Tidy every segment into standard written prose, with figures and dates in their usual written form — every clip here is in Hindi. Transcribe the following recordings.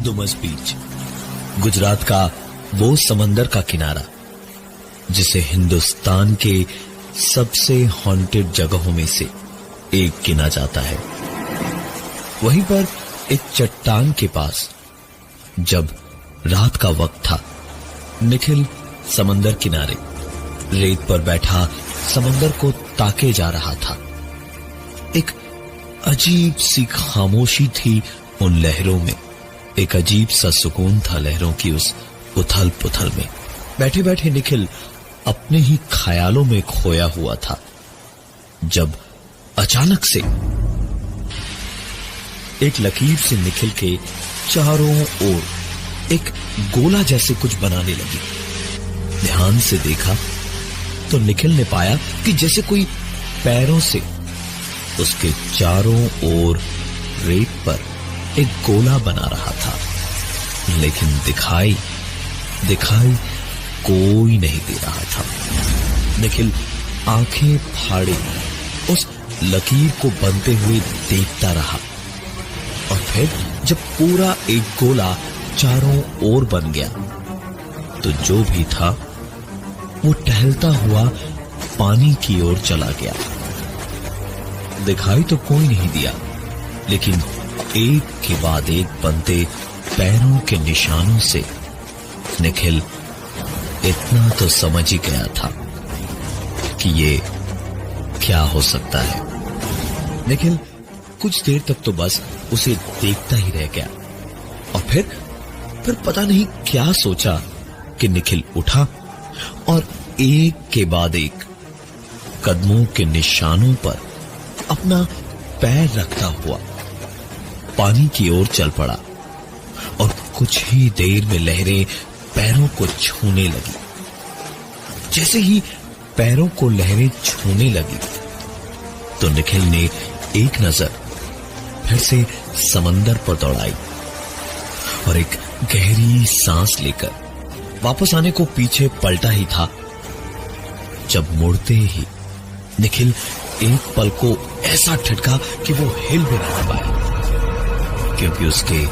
डुमस बीच, गुजरात का वो समंदर का किनारा जिसे हिंदुस्तान के सबसे हॉन्टेड जगहों में से एक गिना जाता है। वहीं पर एक चट्टान के पास जब रात का वक्त था, निखिल समंदर किनारे रेत पर बैठा समंदर को ताके जा रहा था। एक अजीब सी खामोशी थी उन लहरों में, एक अजीब सा सुकून था लहरों की उस उथल पुथल में। बैठे बैठे निखिल अपने ही ख्यालों में खोया हुआ था जब अचानक से एक लकीर से निखिल के चारों ओर एक गोला जैसे कुछ बनाने लगी। ध्यान से देखा तो निखिल ने पाया कि जैसे कोई पैरों से उसके चारों ओर रेत पर एक गोला बना रहा था, लेकिन दिखाई कोई नहीं दे रहा था। निखिल आंखें फाड़े उस लकीर को बनते हुए देखता रहा और फिर जब पूरा एक गोला चारों ओर बन गया तो जो भी था वो टहलता हुआ पानी की ओर चला गया। दिखाई तो कोई नहीं दिया, लेकिन एक के बाद एक बनते पैरों के निशानों से निखिल इतना तो समझ ही गया था कि ये क्या हो सकता है। निखिल कुछ देर तक तो बस उसे देखता ही रह गया और फिर पता नहीं क्या सोचा कि निखिल उठा और एक के बाद एक कदमों के निशानों पर अपना पैर रखता हुआ पानी की ओर चल पड़ा और कुछ ही देर में लहरें पैरों को छूने लगी। जैसे ही पैरों को लहरें छूने लगी तो निखिल ने एक नजर फिर से समंदर पर दौड़ाई और एक गहरी सांस लेकर वापस आने को पीछे पलटा ही था जब मुड़ते ही निखिल एक पल को ऐसा ठटका कि वो हिल भी नहीं पाया, क्योंकि उसके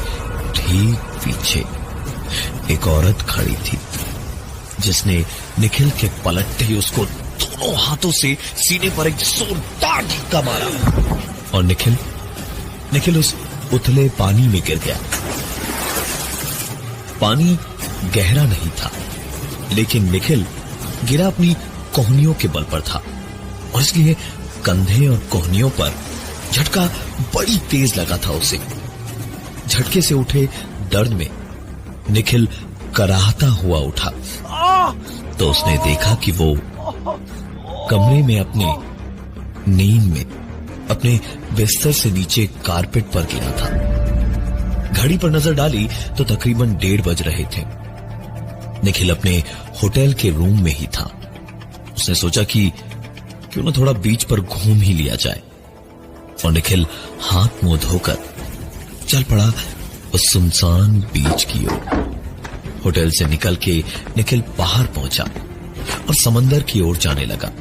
ठीक पीछे एक औरत खड़ी थी जिसने निखिल के पलटते ही उसको दोनों हाथों से सीने पर एक जोरदार धक्का मारा और निखिल उस उथले पानी में गिर गया। पानी गहरा नहीं था, लेकिन निखिल गिरा अपनी कोहनियों के बल पर था और इसलिए कंधे और कोहनियों पर झटका बड़ी तेज लगा था उसे। झटके से उठे दर्द में निखिल कराहता हुआ उठा तो उसने देखा कि वो कमरे में अपने नींद में अपने बिस्तर से नीचे कारपेट पर गिरा था। घड़ी पर नजर डाली तो तकरीबन 1:30 बज रहे थे। निखिल अपने होटल के रूम में ही था। उसने सोचा कि क्यों ना थोड़ा बीच पर घूम ही लिया जाए और निखिल हाथ मुंह धोकर चल पड़ा उस सुनसान बीच की ओर। होटल से निकल के निखिल बाहर पहुंचा और समंदर की ओर जाने लगा।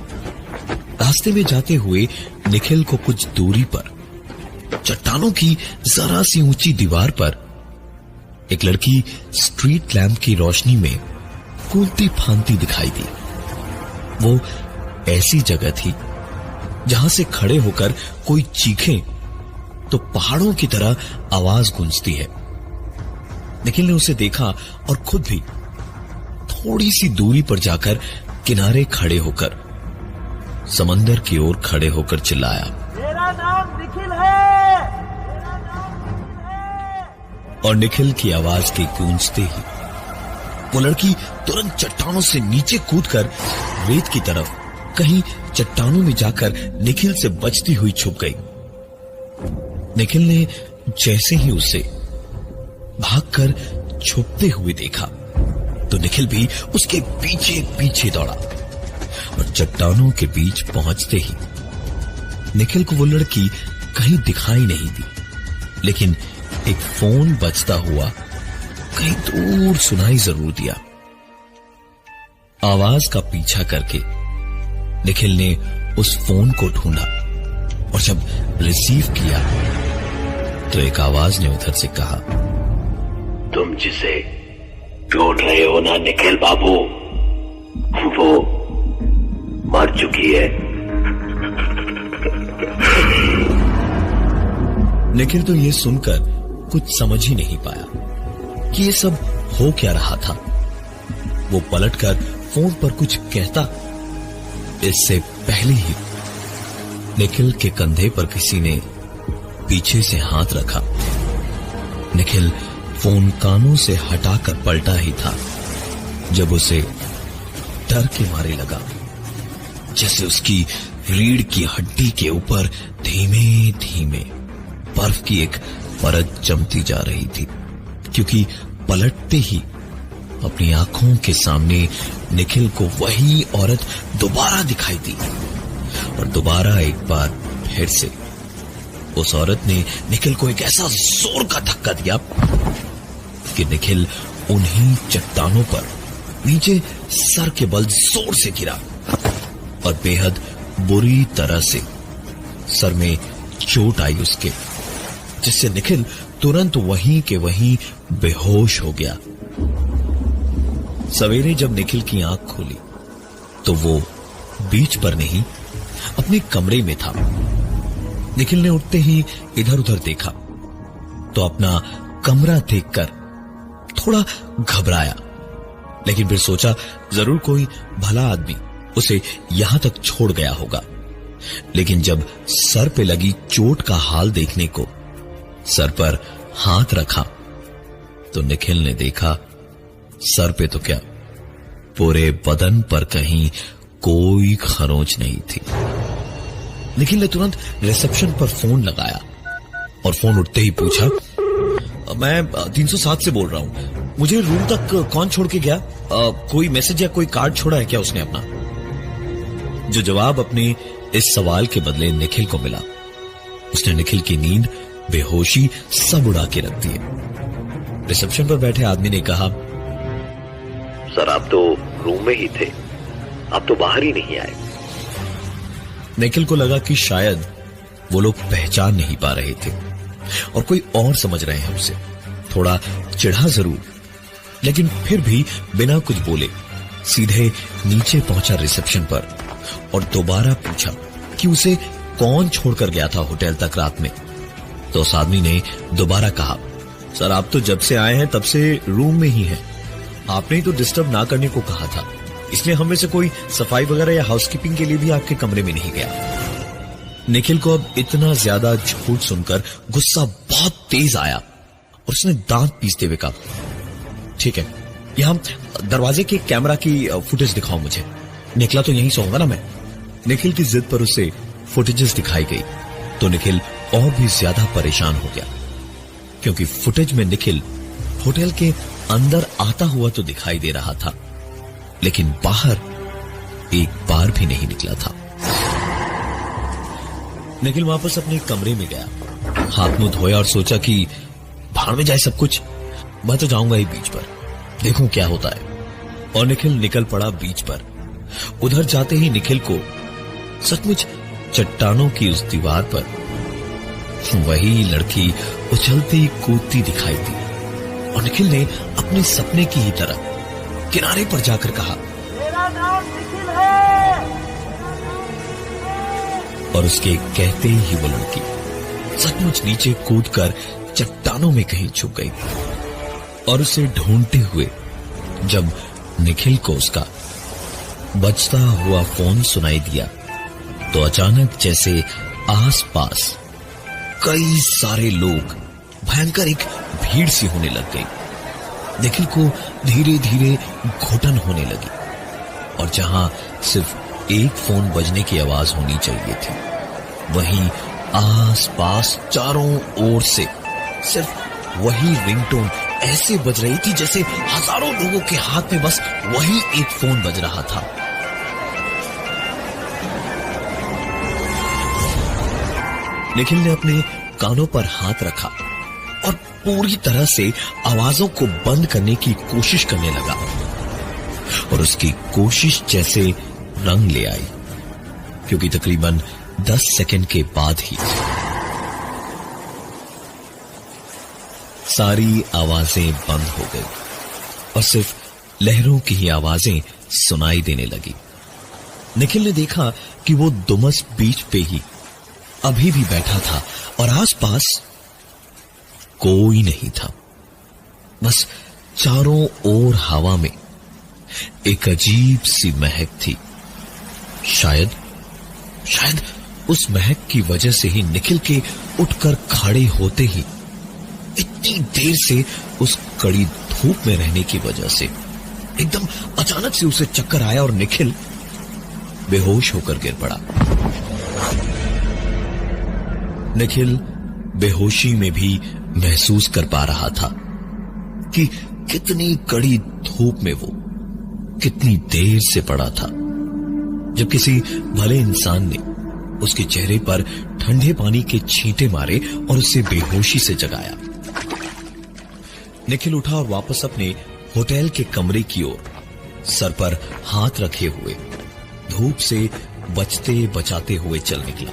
रास्ते में जाते हुए निखिल को कुछ दूरी पर चट्टानों की जरा सी ऊंची दीवार पर एक लड़की स्ट्रीट लैंप की रोशनी में कूदती फांती दिखाई दी। वो ऐसी जगह थी जहां से खड़े होकर कोई चीखे तो पहाड़ों की तरह आवाज गूंजती है। निखिल ने उसे देखा और खुद भी थोड़ी सी दूरी पर जाकर किनारे खड़े होकर समंदर की ओर खड़े होकर चिल्लाया, मेरा नाम निखिल है, मेरा नाम निखिल है। और निखिल की आवाज के गूंजते ही वो लड़की तुरंत चट्टानों से नीचे कूदकर रेत की तरफ कहीं चट्टानों में जाकर निखिल से बचती हुई छुप गई। निखिल ने जैसे ही उसे भागकर छुपते हुए देखा तो निखिल भी उसके पीछे पीछे दौड़ा और चट्टानों के बीच पहुंचते ही निखिल को वो लड़की कहीं दिखाई नहीं दी, लेकिन एक फोन बजता हुआ कहीं दूर सुनाई जरूर दिया। आवाज का पीछा करके निखिल ने उस फोन को ढूंढा और जब रिसीव किया तो एक आवाज ने उधर से कहा, तुम जिसे ढूंढ रहे हो ना निखिल बाबू, वो मर चुकी है। निखिल तो ये सुनकर कुछ समझ ही नहीं पाया कि ये सब हो क्या रहा था। वो पलटकर फोन पर कुछ कहता, इससे पहले ही निखिल के कंधे पर किसी ने पीछे से हाथ रखा। निखिल फोन कानों से हटाकर पलटा ही था जब उसे डर के मारे लगा जैसे उसकी रीढ़ की हड्डी के ऊपर धीमे धीमे बर्फ की एक परत जमती जा रही थी, क्योंकि पलटते ही अपनी आंखों के सामने निखिल को वही औरत दोबारा दिखाई दी। और दोबारा एक बार फिर से उस औरत ने निखिल को एक ऐसा जोर का धक्का दिया कि निखिल उन्हीं चट्टानों पर नीचे सर के बल जोर से गिरा और बेहद बुरी तरह से सर में चोट आई उसके, जिससे निखिल तुरंत वहीं के वहीं बेहोश हो गया। सवेरे जब निखिल की आंख खोली तो वो बीच पर नहीं अपने कमरे में था। निखिल ने उठते ही इधर उधर देखा तो अपना कमरा देखकर थोड़ा घबराया, लेकिन फिर सोचा जरूर कोई भला आदमी उसे यहां तक छोड़ गया होगा। लेकिन जब सर पे लगी चोट का हाल देखने को सर पर हाथ रखा तो निखिल ने देखा सर पे तो क्या, पूरे बदन पर कहीं कोई खरोंच नहीं थी। निखिल ने तुरंत रिसेप्शन पर फोन लगाया और फोन उठते ही पूछा, मैं 307 से बोल रहा हूं, मुझे रूम तक कौन छोड़ के गया? कोई मैसेज या कोई कार्ड छोड़ा है क्या उसने अपना? जो जवाब अपने इस सवाल के बदले निखिल को मिला, उसने निखिल की नींद, बेहोशी सब उड़ा के रख दिए। रिसेप्शन पर बैठे आदमी ने कहा, सर आप तो रूम में ही थे, आप तो बाहर ही नहीं आए। निखिल को लगा कि शायद वो लोग पहचान नहीं पा रहे थे और कोई और समझ रहे हैं उसे। थोड़ा चिढ़ा जरूर, लेकिन फिर भी बिना कुछ बोले सीधे नीचे पहुंचा रिसेप्शन पर और दोबारा पूछा कि उसे कौन छोड़कर गया था होटल तक रात में। तो उस आदमी ने दोबारा कहा, सर आप तो जब से आए हैं तब से रूम में ही हैं, आपने ही तो डिस्टर्ब ना करने को कहा था, इसलिए हम में से कोई सफाई वगैरह या हाउसकीपिंग के लिए भी आपके कमरे में नहीं गया। निखिल को अब इतना ज्यादा झूठ सुनकर गुस्सा बहुत तेज आया और उसने दांत पीसते हुए कहा, ठीक है, यहां दरवाजे के कैमरा की फुटेज दिखाओ मुझे, निकला तो यहीं सोऊंगा ना मैं। निखिल की जिद पर उसे फुटेजेस दिखाई गई तो निखिल और भी ज्यादा परेशान हो गया, क्योंकि फुटेज में निखिल होटल के अंदर आता हुआ तो दिखाई दे रहा था, लेकिन बाहर एक बार भी नहीं निकला था। निखिल वापस अपने कमरे में गया, हाथ मुंह धोया और सोचा कि भाड़ में जाए सब कुछ, मैं तो जाऊंगा ही बीच पर, देखूं क्या होता है। और निखिल निकल पड़ा बीच पर। उधर जाते ही निखिल को सचमुच चट्टानों की उस दीवार पर वही लड़की उछलती कूदती दिखाई दी और निखिल ने अपने सपने की ही तरह किनारे पर जाकर कहा, मेरा नाम निखिल है। और उसके कहते ही वो लड़की सचमुच नीचे कूदकर चट्टानों में कहीं छुप गई। और उसे ढूंढते हुए जब निखिल को उसका बजता हुआ फोन सुनाई दिया तो अचानक जैसे आसपास कई सारे लोग, भयंकर एक भीड़ सी होने लग गई। निखिल को धीरे धीरे घुटन होने लगी और जहां सिर्फ एक फोन बजने की आवाज होनी चाहिए थी, वहीं आसपास चारों ओर से सिर्फ वही रिंगटोन ऐसे बज रही थी जैसे हजारों लोगों के हाथ में बस वही एक फोन बज रहा था। निखिल ने अपने कानों पर हाथ रखा और पूरी तरह से आवाजों को बंद करने की कोशिश करने लगा और उसकी कोशिश जैसे रंग ले आई, क्योंकि तकरीबन 10 सेकंड के बाद ही सारी आवाजें बंद हो गई और सिर्फ लहरों की ही आवाजें सुनाई देने लगी। निखिल ने देखा कि वो दुमस बीच पे ही अभी भी बैठा था और आसपास कोई नहीं था। बस चारों ओर हवा में एक अजीब सी महक थी। शायद उस महक की वजह से ही निखिल के उठकर खड़े होते ही इतनी देर से उस कड़ी धूप में रहने की वजह से एकदम अचानक से उसे चक्कर आया और निखिल बेहोश होकर गिर पड़ा। निखिल बेहोशी में भी महसूस कर पा रहा था कि कितनी कड़ी धूप में वो कितनी देर से पड़ा था। जब किसी भले इंसान ने उसके चेहरे पर ठंडे पानी के छींटे मारे और उसे बेहोशी से जगाया। निखिल उठा और वापस अपने होटल के कमरे की ओर सर पर हाथ रखे हुए धूप से बचते बचाते हुए चल निकला।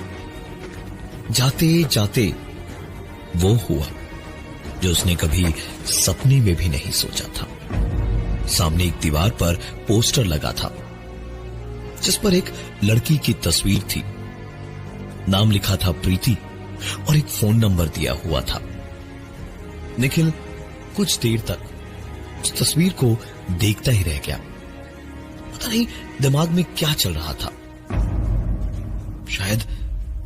जाते जाते वो हुआ जो उसने कभी सपने में भी नहीं सोचा था। सामने एक दीवार पर पोस्टर लगा था जिस पर एक लड़की की तस्वीर थी। नाम लिखा था प्रीति और एक फोन नंबर दिया हुआ था। निखिल कुछ देर तक उस तस्वीर को देखता ही रह गया। पता नहीं दिमाग में क्या चल रहा था। शायद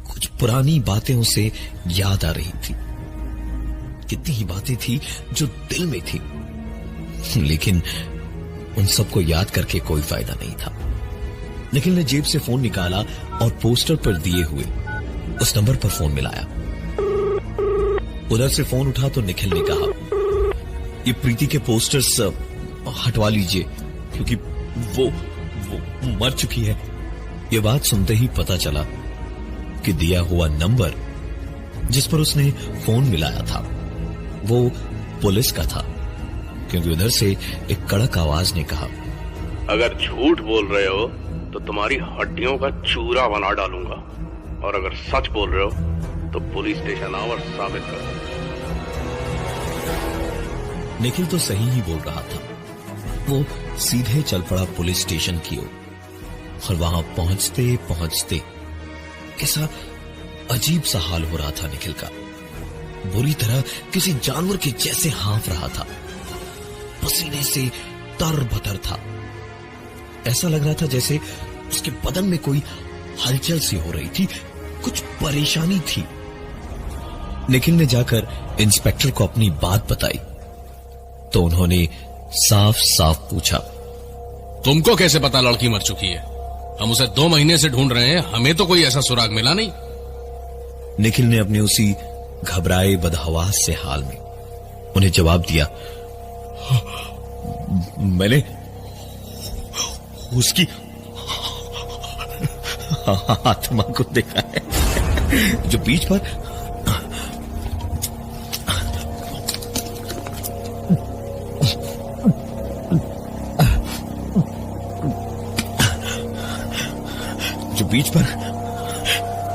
कुछ पुरानी बातें उसे याद आ रही थी। कितनी ही बातें थी जो दिल में थी, लेकिन उन सबको याद करके कोई फायदा नहीं था। निखिल ने जेब से फोन निकाला और पोस्टर पर दिए हुए उस नंबर पर फोन मिलाया। उधर से फोन उठा तो निखिल ने कहा, ये प्रीति के पोस्टर्स हटवा लीजिए क्योंकि वो मर चुकी है। ये बात सुनते ही पता चला कि दिया हुआ नंबर जिस पर उसने फोन मिलाया था वो पुलिस का था, क्योंकि उधर से एक कड़क आवाज ने कहा, अगर झूठ बोल रहे हो तो तुम्हारी हड्डियों का चूरा बना डालूंगा, और अगर सच बोल रहे हो तो पुलिस स्टेशन आओ और साबित करो। निखिल तो सही ही बोल रहा था। वो सीधे चल पड़ा पुलिस स्टेशन की ओर और वहां पहुंचते पहुंचते कैसा अजीब सा हाल हो रहा था निखिल का। बुरी तरह किसी जानवर के जैसे हाँफ रहा था। पसीने से तर-बतर था। ऐसा लग रहा था जैसे उसके बदन में कोई हलचल सी हो रही थी, कुछ परेशानी थी। निखिल ने जाकर इंस्पेक्टर को अपनी बात बताई तो उन्होंने साफ साफ पूछा, तुमको कैसे पता लड़की मर चुकी है? हम उसे 2 महीने से ढूंढ रहे हैं, हमें तो कोई ऐसा सुराग मिला नहीं। निखिल ने अपने उसी घबराए बदहवास से हाल में उन्हें जवाब दिया, मैंने उसकी आत्मा को देखा है जो बीच पर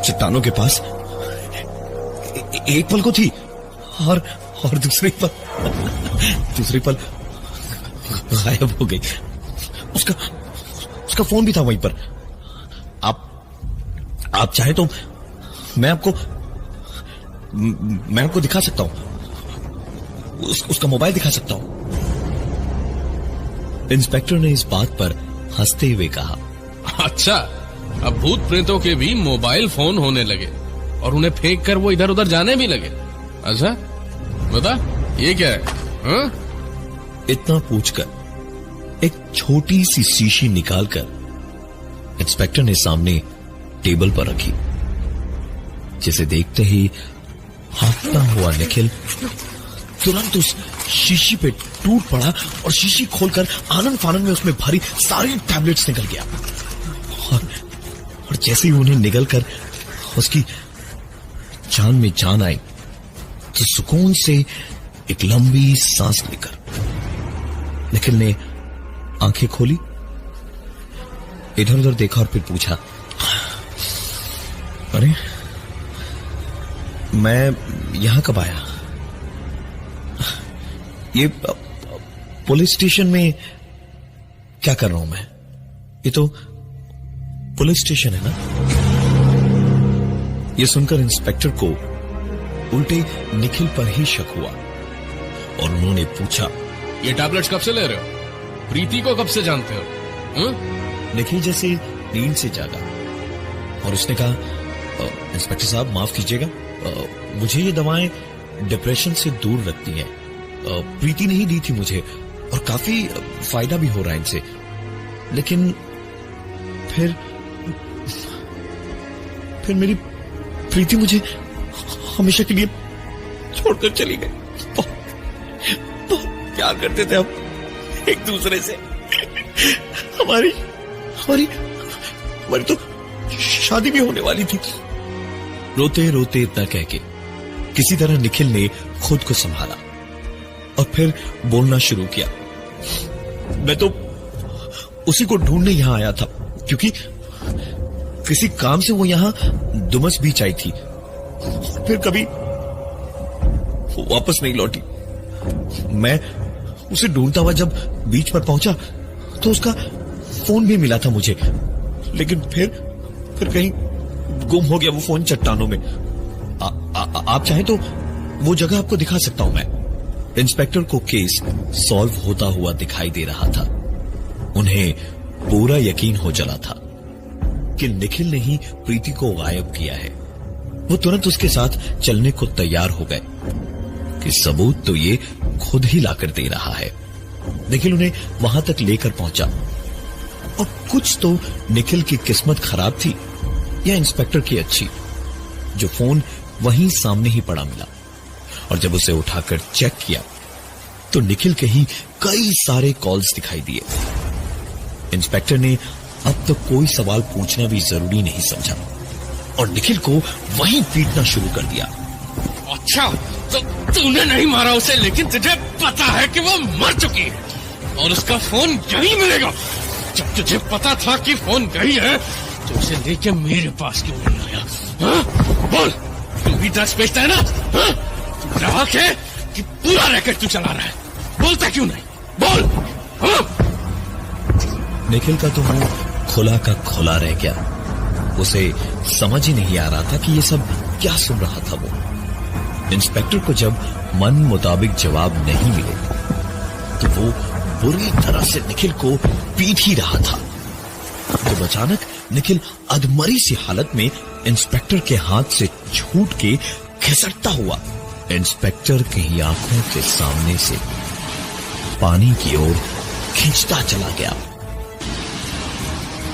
चट्टानों के पास एक पल को थी और दूसरे पल गायब हो गई। उसका फोन भी था वहीं पर। आप चाहे तो मैं आपको दिखा सकता हूं, उसका मोबाइल दिखा सकता हूं। इंस्पेक्टर ने इस बात पर हंसते हुए कहा, अच्छा, अब भूत प्रेतों के भी मोबाइल फोन होने लगे और उन्हें फेंक कर वो इधर उधर जाने भी लगे। अच्छा बता, ये क्या है? हा? इतना पूछकर एक छोटी सी शीशी निकालकर इंस्पेक्टर ने सामने टेबल पर रखी, जिसे देखते ही हाँफता हुआ निखिल तुरंत उस शीशी पे टूट पड़ा और शीशी खोलकर आनंद फानंद में उसमें भरी सारी टैबलेट्स निकल गया। और जैसे ही उन्हें निगलकर उसकी जान में जान आई तो सुकून से एक लंबी सांस लेकर निखिल ने आंखें खोली, इधर उधर देखा और फिर पूछा, अरे मैं यहां कब आया? ये पुलिस स्टेशन में क्या कर रहा हूं मैं? ये तो पुलिस स्टेशन है ना? ये सुनकर इंस्पेक्टर को उल्टे निखिल पर ही शक हुआ और उन्होंने पूछा, ये टैबलेट्स कब से ले रहे हो? प्रीति को कब से जानते हो? निखिल जैसे नींद से जागा और उसने कहा, इंस्पेक्टर साहब माफ कीजिएगा, मुझे ये दवाएं डिप्रेशन से दूर रखती हैं। प्रीति ने ही दी थी मुझे और काफी फायदा भी हो रहा है इनसे, लेकिन फिर मेरी प्रीति मुझे हमेशा के लिए छोड़कर चली गई। बहुत प्यार करते थे हम एक दूसरे से। हमारी तो शादी भी होने वाली थी। रोते रोते इतना कह के किसी तरह निखिल ने खुद को संभाला और फिर बोलना शुरू किया। मैं तो उसी को ढूंढने यहां आया था, क्योंकि किसी काम से वो यहां दुमस बीच आई थी, फिर कभी वापस नहीं लौटी। मैं उसे ढूंढता हुआ जब बीच पर पहुंचा तो उसका फोन भी मिला था मुझे, लेकिन फिर कहीं गुम हो गया वो फोन चट्टानों में। आप चाहें तो वो जगह आपको दिखा सकता हूं मैं। इंस्पेक्टर को केस सॉल्व होता हुआ दिखाई दे रहा था। उन्हें पूरा यकीन हो चला था कि निखिल ने ही प्रीति को गायब किया है। वो तुरंत उसके साथ चलने को तैयार हो गए कि सबूत तो ये खुद ही लाकर दे रहा है। निखिल उन्हें वहां तक लेकर पहुंचा और कुछ तो निखिल की किस्मत खराब थी या इंस्पेक्टर की अच्छी, जो फोन वहीं सामने ही पड़ा मिला। और जब उसे उठाकर चेक किया तो निखिल के ही कई सारे कॉल्स दिखाई दिए। इंस्पेक्टर ने अब तो कोई सवाल पूछना भी जरूरी नहीं समझा और निखिल को वहीं पीटना शुरू कर दिया। अच्छा, तो तूने नहीं मारा उसे, लेकिन तुझे पता है कि वो मर चुकी है और उसका फोन यहीं मिलेगा। जब तुझे पता था कि फोन गई है तो उसे लेके मेरे पास क्यों नहीं आया? हाँ? बोल, तू भी ड्रग्स बेचता है ना? हाँ? तू ग्राहक है कि पूरा रैकेट तू चला रहा है? बोलता क्यों नहीं? बोल। हाँ? निखिल का तो मुंह खुला का खुला रह गया। उसे समझ ही नहीं आ रहा था कि ये सब क्या सुन रहा था वो। इंस्पेक्टर को जब मन मुताबिक जवाब नहीं मिले तो वो बुरी तरह से निखिल को पीट ही रहा था। जब अचानक निखिल अधमरी सी हालत में इंस्पेक्टर के हाथ से छूट के खिसकता हुआ इंस्पेक्टर की आंखों के सामने से पानी की ओर खींचता चला गया।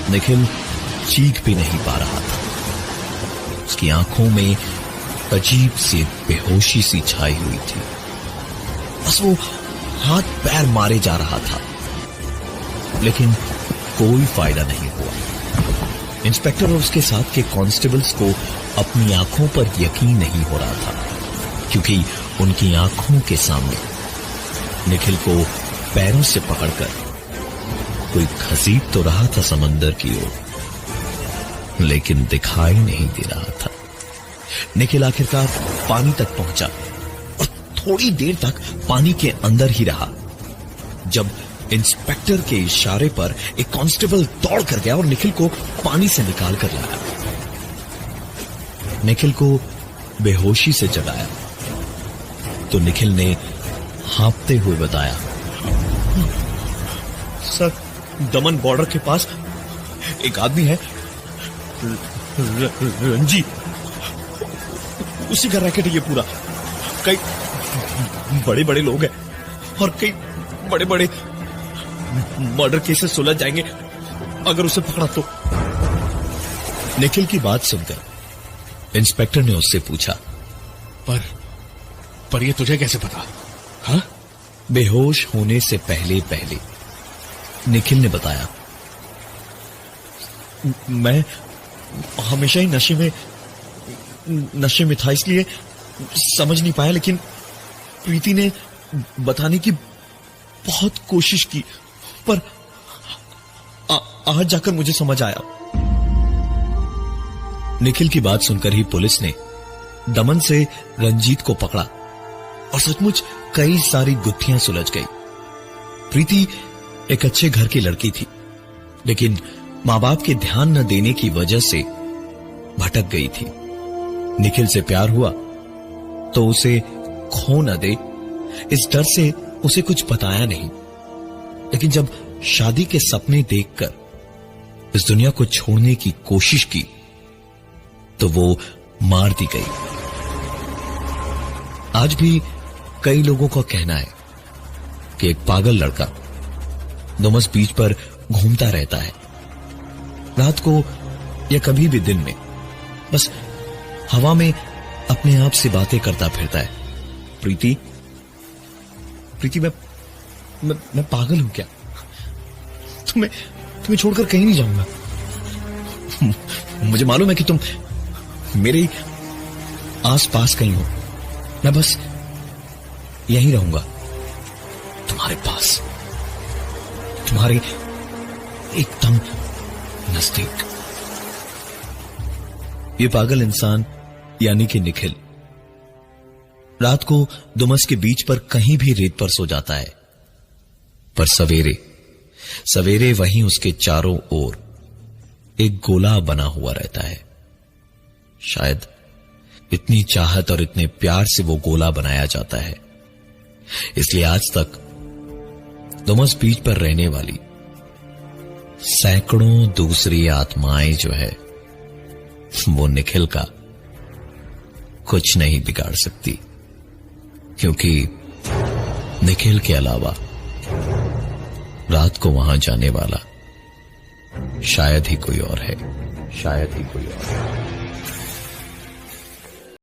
निखिल चीख भी नहीं पा रहा था। उसकी आंखों में अजीब सी बेहोशी सी छाई हुई थी। बस वो हाथ पैर मारे जा रहा था, लेकिन कोई फायदा नहीं हुआ। इंस्पेक्टर और उसके साथ के कांस्टेबल्स को अपनी आंखों पर यकीन नहीं हो रहा था, क्योंकि उनकी आंखों के सामने निखिल को पैरों से पकड़कर कोई घसीट तो रहा था समंदर की ओर, लेकिन दिखाई नहीं दे रहा था। निखिल आखिरकार पानी तक पहुंचा और थोड़ी देर तक पानी के अंदर ही रहा। जब इंस्पेक्टर के इशारे पर एक कांस्टेबल दौड़ कर गया और निखिल को पानी से निकाल कर लाया। निखिल को बेहोशी से जगाया तो निखिल ने हाँफते हुए बताया, सर, दमन बॉर्डर के पास एक आदमी है, रंजीत, उसी का रैकेट है ये पूरा। कई बड़े बड़े लोग हैं और कई बड़े बड़े मर्डर केसेस सुलझ जाएंगे अगर उसे पकड़ा तो। निखिल की बात सुनकर इंस्पेक्टर ने उससे पूछा, पर ये तुझे कैसे पता? हाँ? बेहोश होने से पहले पहले निखिल ने बताया, मैं हमेशा ही नशे में था, इसलिए समझ नहीं पाया, लेकिन प्रीति ने बताने की बहुत कोशिश की, पर आज जाकर मुझे समझ आया। निखिल की बात सुनकर ही पुलिस ने दमन से रंजीत को पकड़ा और सचमुच कई सारी गुत्थियां सुलझ गई। प्रीति एक अच्छे घर की लड़की थी, लेकिन मां बाप के ध्यान न देने की वजह से भटक गई थी। निखिल से प्यार हुआ तो उसे खो न दे, इस डर से उसे कुछ बताया नहीं। लेकिन जब शादी के सपने देखकर इस दुनिया को छोड़ने की कोशिश की तो वो मार दी गई। आज भी कई लोगों का कहना है कि एक पागल लड़का डुमस बीच पर घूमता रहता है, रात को या कभी भी दिन में, बस हवा में अपने आप से बातें करता फिरता है। प्रीति मैं पागल हूं क्या? तुम्हें छोड़कर कहीं नहीं जाऊंगा। मुझे मालूम है कि तुम मेरे आस पास कहीं हो। मैं बस यहीं रहूंगा, तुम्हारे पास, तुम्हारे एकदम नजदीक। ये पागल इंसान यानी कि निखिल रात को दुमस के बीच पर कहीं भी रेत पर सो जाता है, पर सवेरे वहीं उसके चारों ओर एक गोला बना हुआ रहता है। शायद इतनी चाहत और इतने प्यार से वो गोला बनाया जाता है, इसलिए आज तक दुमस बीच पर रहने वाली सैकड़ों दूसरी आत्माएं जो है वो निखिल का कुछ नहीं बिगाड़ सकती, क्योंकि निखिल के अलावा रात को वहां जाने वाला शायद ही कोई और है।